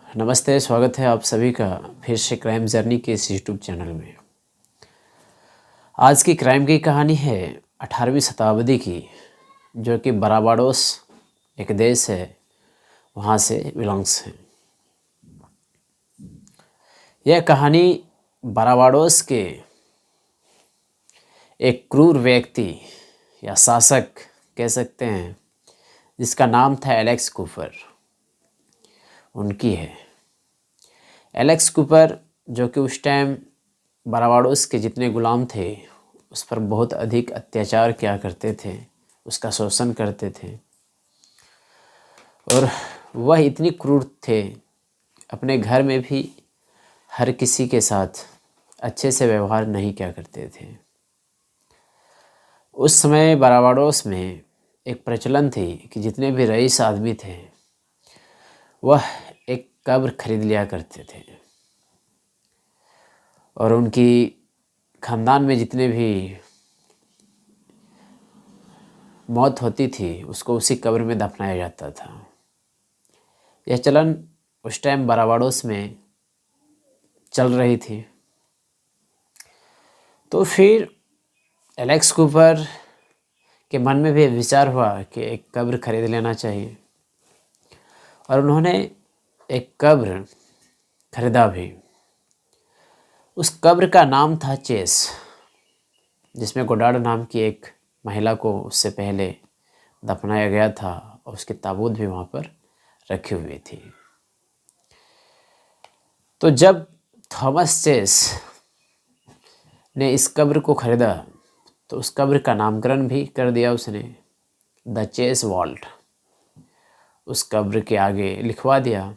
नमस्ते, स्वागत है आप सभी का फिर से क्राइम जर्नी के इस यूट्यूब चैनल में। आज की क्राइम की कहानी है 18वीं शताब्दी की, जो कि बारबाडोस एक देश है, वहाँ से बिलोंग्स है। यह कहानी बारबाडोस के एक क्रूर व्यक्ति या शासक कह सकते हैं, जिसका नाम था एलेक्स कूपर, उनकी है। एलेक्स कूपर जो कि उस टाइम बारबाडोस के जितने गुलाम थे उस पर बहुत अधिक अत्याचार किया करते थे, उसका शोषण करते थे। और वह इतनी क्रूर थे, अपने घर में भी हर किसी के साथ अच्छे से व्यवहार नहीं किया करते थे। उस समय बारबाडोस में एक प्रचलन थी कि जितने भी रईस आदमी थे वह एक कब्र खरीद लिया करते थे, और उनकी ख़ानदान में जितने भी मौत होती थी उसको उसी कब्र में दफनाया जाता था। यह चलन उस टाइम बारबाडोस में चल रही थी। तो फिर एलेक्स कूपर के मन में भी विचार हुआ कि एक कब्र खरीद लेना चाहिए, और उन्होंने एक कब्र खरीदा भी। उस कब्र का नाम था चेस, जिसमें गोडार्ड नाम की एक महिला को उससे पहले दफनाया गया था, और उसकी ताबूत भी वहाँ पर रखी हुई थी। तो जब थॉमस चेस ने इस कब्र को खरीदा तो उस कब्र का नामकरण भी कर दिया उसने, द चेस वॉल्ट, उस कब्र के आगे लिखवा दिया।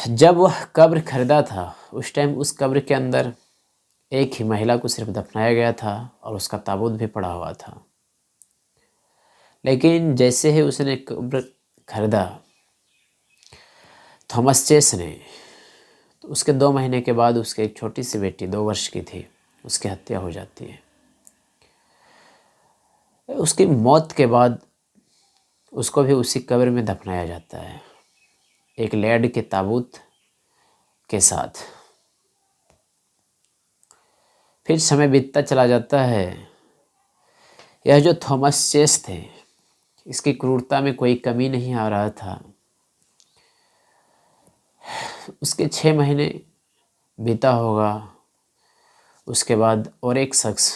जब वह कब्र खरीदा था उस टाइम उस कब्र के अंदर एक ही महिला को सिर्फ दफनाया गया था और उसका ताबूत भी पड़ा हुआ था। लेकिन जैसे ही उसने कब्र खरीदा थॉमस चेस ने, तो उसके 2 महीने के बाद उसकी एक छोटी सी बेटी 2 वर्ष की थी, उसकी हत्या हो जाती है। उसकी मौत के बाद उसको भी उसी कब्र में दफनाया जाता है, एक लेड के ताबूत के साथ। फिर समय बीतता चला जाता है। यह जो थॉमस चेस थे, इसकी क्रूरता में कोई कमी नहीं आ रहा था। उसके 6 महीने बीता होगा, उसके बाद और एक शख्स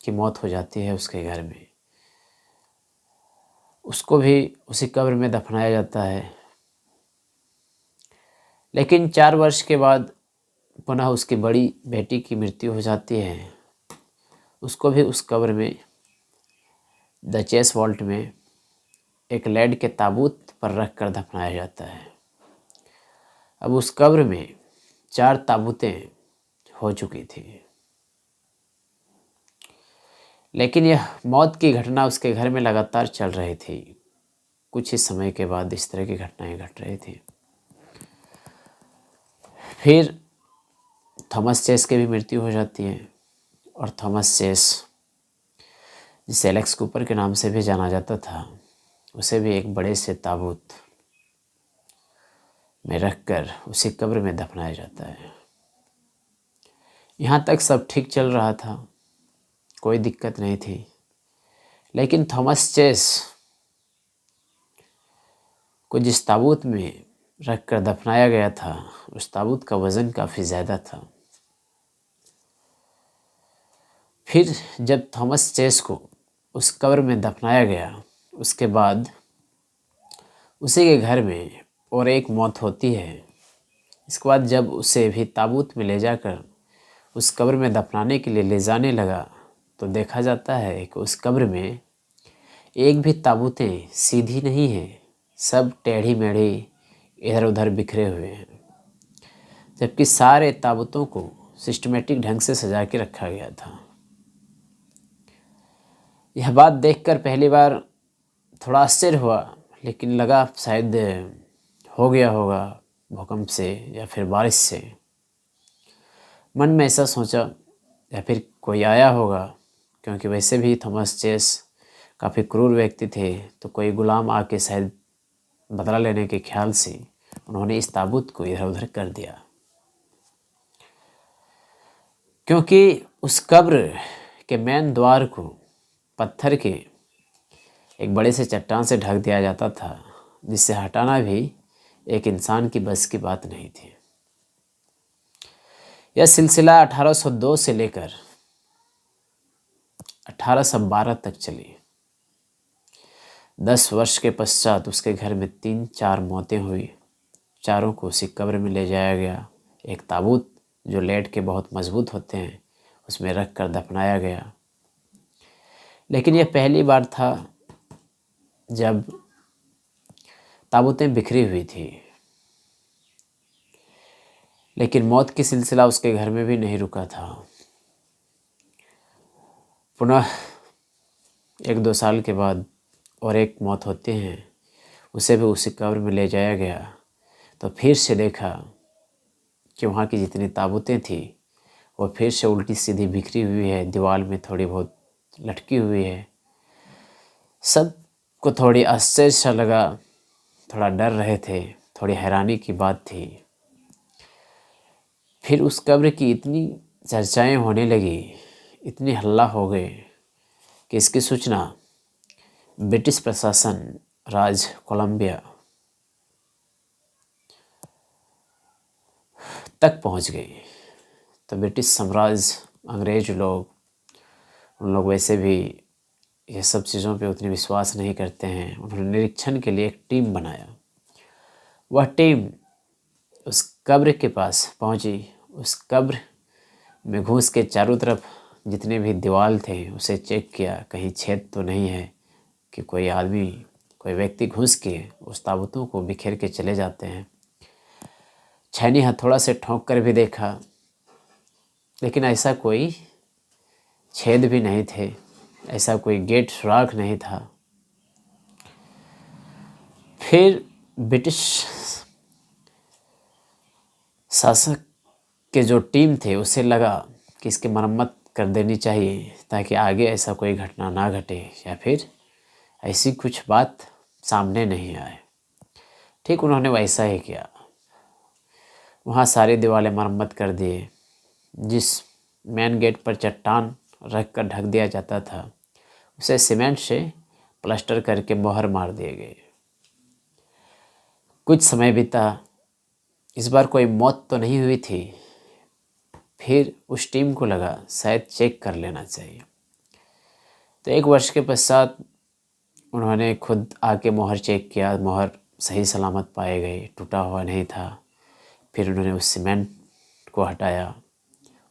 की मौत हो जाती है उसके घर में। उसको भी उसी कब्र में दफनाया जाता है। लेकिन 4 वर्ष के बाद पुनः उसकी बड़ी बेटी की मृत्यु हो जाती है। उसको भी उस कब्र में, द चेस वॉल्ट में, एक लेड के ताबूत पर रख कर दफनाया जाता है। अब उस कब्र में 4 ताबूतें हो चुकी थी। लेकिन यह मौत की घटना उसके घर में लगातार चल रही थी। कुछ ही समय के बाद इस तरह की घटनाएं घट रही थी। फिर थॉमस चेस की भी मृत्यु हो जाती है, और थॉमस चेस, जिसे एलेक्स कूपर के नाम से भी जाना जाता था, उसे भी एक बड़े से ताबूत में रखकर उसी कब्र में दफनाया जाता है। यहाँ तक सब ठीक चल रहा था, कोई दिक्कत नहीं थी। लेकिन थॉमस चेस को जिस ताबूत में रखकर दफनाया गया था, उस ताबूत का वज़न काफ़ी ज़्यादा था। फिर जब थॉमस चेस को उस कब्र में दफनाया गया, उसके बाद उसी के घर में और एक मौत होती है। इसके बाद जब उसे भी ताबूत में ले जाकर उस कब्र में दफनाने के लिए ले जाने लगा, तो देखा जाता है कि उस कब्र में एक भी ताबूतें सीधी नहीं हैं, सब टेढ़ी मेढ़ी इधर उधर बिखरे हुए हैं, जबकि सारे ताबूतों को सिस्टमेटिक ढंग से सजा के रखा गया था। यह बात देखकर पहली बार थोड़ा आश्चर्य हुआ, लेकिन लगा शायद हो गया होगा भूकंप से या फिर बारिश से। मन में ऐसा सोचा, या फिर कोई आया होगा, क्योंकि वैसे भी थॉमस चेस काफ़ी क्रूर व्यक्ति थे, तो कोई गुलाम आके शायद बदला लेने के ख्याल से उन्होंने इस ताबूत को इधर उधर कर दिया, क्योंकि उस कब्र के मेन द्वार को पत्थर के एक बड़े से चट्टान से ढक दिया जाता था, जिससे हटाना भी एक इंसान की बस की बात नहीं थी। यह सिलसिला 1802 से लेकर 1812 तक चली। 10 वर्ष के पश्चात उसके घर में 3-4 मौतें हुई। चारों को उसी कब्र में ले जाया गया। एक ताबूत जो लेड के बहुत मजबूत होते हैं उसमें रख कर दफनाया गया। लेकिन यह पहली बार था जब ताबूतें बिखरी हुई थी। लेकिन मौत की सिलसिला उसके घर में भी नहीं रुका था। पुनः 1-2 साल के बाद और एक मौत होती हैं, उसे भी उसी कब्र में ले जाया गया। तो फिर से देखा कि वहाँ की जितनी ताबूतें थी वो फिर से उल्टी सीधी बिखरी हुई है, दीवार में थोड़ी बहुत लटकी हुई है। सब को थोड़ी आश्चर्य सा लगा, थोड़ा डर रहे थे, थोड़ी हैरानी की बात थी। फिर उस कब्र की इतनी चर्चाएं होने लगी, इतनी हल्ला हो गए कि इसकी सूचना ब्रिटिश प्रशासन, राज कोलंबिया तक पहुंच गई। तो ब्रिटिश साम्राज्य, अंग्रेज लोग, उन लोग वैसे भी ये सब चीज़ों पे उतनी विश्वास नहीं करते हैं। उन्होंने निरीक्षण के लिए एक टीम बनाया। वह टीम उस कब्र के पास पहुंची। उस कब्र में घुस के चारों तरफ जितने भी दीवार थे उसे चेक किया, कहीं छेद तो नहीं है कि कोई आदमी, कोई व्यक्ति घुस के उस ताबूतों को बिखेर के चले जाते हैं। छैनी हथौड़ा से ठोंक कर भी देखा, लेकिन ऐसा कोई छेद भी नहीं थे, ऐसा कोई गेट सुराख नहीं था। फिर ब्रिटिश शासक के जो टीम थे उसे लगा कि इसकी मरम्मत कर देनी चाहिए ताकि आगे ऐसा कोई घटना ना घटे या फिर ऐसी कुछ बात सामने नहीं आए। ठीक उन्होंने वैसा ही किया। वहाँ सारी दीवारें मरम्मत कर दिए। जिस मेन गेट पर चट्टान रख कर ढक दिया जाता था उसे सीमेंट से प्लास्टर करके मोहर मार दिए गए। कुछ समय बीता, इस बार कोई मौत तो नहीं हुई थी। फिर उस टीम को लगा शायद चेक कर लेना चाहिए। तो 1 वर्ष के पश्चात उन्होंने खुद आके मोहर चेक किया। मोहर सही सलामत पाए गए, टूटा हुआ नहीं था। फिर उन्होंने उस सीमेंट को हटाया,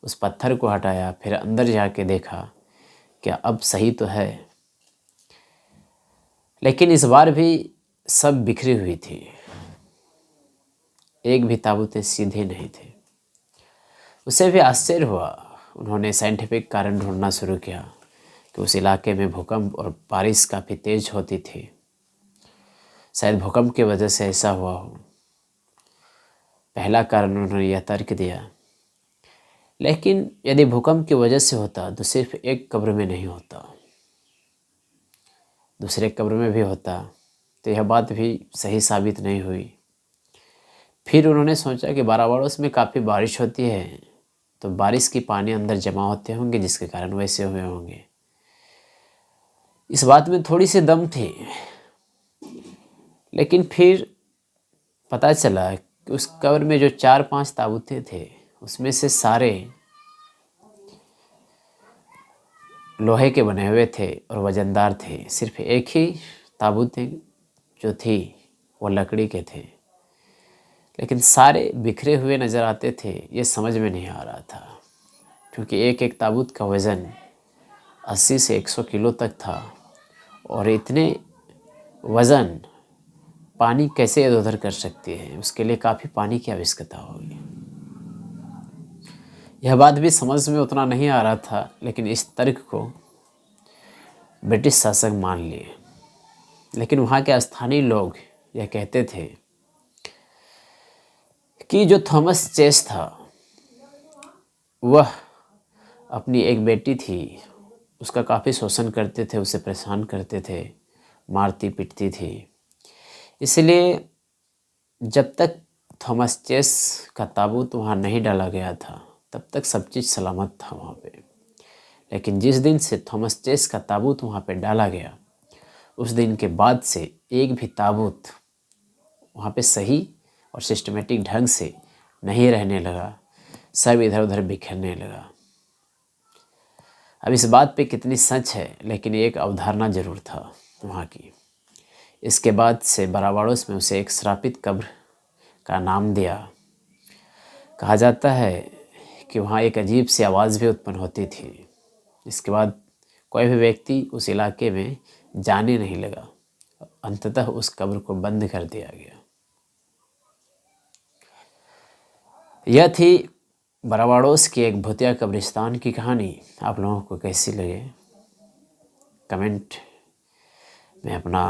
उस पत्थर को हटाया, फिर अंदर जाके देखा क्या अब सही तो है। लेकिन इस बार भी सब बिखरी हुई थी, एक भी ताबूतें सीधे नहीं थे। उसे भी आश्चर्य हुआ। उन्होंने साइंटिफिक कारण ढूंढना शुरू किया कि उस इलाके में भूकंप और बारिश काफ़ी तेज होती थी, शायद भूकंप की वजह से ऐसा हुआ हो। पहला कारण उन्होंने यह तर्क दिया। लेकिन यदि भूकंप की वजह से होता तो सिर्फ एक कब्र में नहीं होता, दूसरे कब्र में भी होता। तो यह बात भी सही साबित नहीं हुई। फिर उन्होंने सोचा कि बाराबाड़ोस में काफ़ी बारिश होती है, तो बारिश की पानी अंदर जमा होते होंगे जिसके कारण वैसे हुए होंगे। इस बात में थोड़ी सी दम थी। लेकिन फिर पता चला कि उस कब्र में जो 4-5 ताबूतें थे उसमें से सारे लोहे के बने हुए थे और वजनदार थे। सिर्फ एक ही ताबूतें जो थी वो लकड़ी के थे। लेकिन सारे बिखरे हुए नज़र आते थे। ये समझ में नहीं आ रहा था, क्योंकि एक एक ताबूत का वज़न 80 से 100 किलो तक था। और इतने वज़न पानी कैसे इधर उधर कर सकती है, उसके लिए काफ़ी पानी की आवश्यकता होगी। यह बात भी समझ में उतना नहीं आ रहा था, लेकिन इस तर्क को ब्रिटिश शासक मान लिए। लेकिन वहाँ के स्थानीय लोग यह कहते थे कि जो थॉमस चेस था वह अपनी एक बेटी थी उसका काफ़ी शोषण करते थे, उसे परेशान करते थे, मारती पीटती थी। इसलिए जब तक थॉमस चेस का ताबूत वहाँ नहीं डाला गया था तब तक सब चीज़ सलामत था वहाँ पे। लेकिन जिस दिन से थॉमस चेस का ताबूत वहाँ पे डाला गया, उस दिन के बाद से एक भी ताबूत वहाँ पे सही और सिस्टमेटिक ढंग से नहीं रहने लगा, सब इधर उधर बिखरने लगा। अब इस बात पे कितनी सच है, लेकिन एक अवधारणा ज़रूर था वहाँ की। इसके बाद से बराबाडोस में उसे एक श्रापित कब्र का नाम दिया। कहा जाता है कि वहाँ एक अजीब सी आवाज़ भी उत्पन्न होती थी। इसके बाद कोई भी व्यक्ति उस इलाके में जाने नहीं लगा। अंततः उस कब्र को बंद कर दिया गया। यह थी बराबाडोस की एक भूतिया कब्रिस्तान की कहानी। आप लोगों को कैसी लगे कमेंट में अपना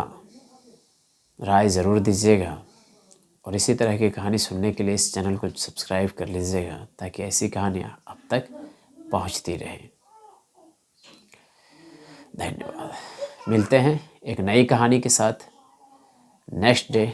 राय ज़रूर दीजिएगा, और इसी तरह की कहानी सुनने के लिए इस चैनल को सब्सक्राइब कर लीजिएगा ताकि ऐसी कहानियाँ अब तक पहुँचती रहे। धन्यवाद। मिलते हैं एक नई कहानी के साथ नेक्स्ट डे।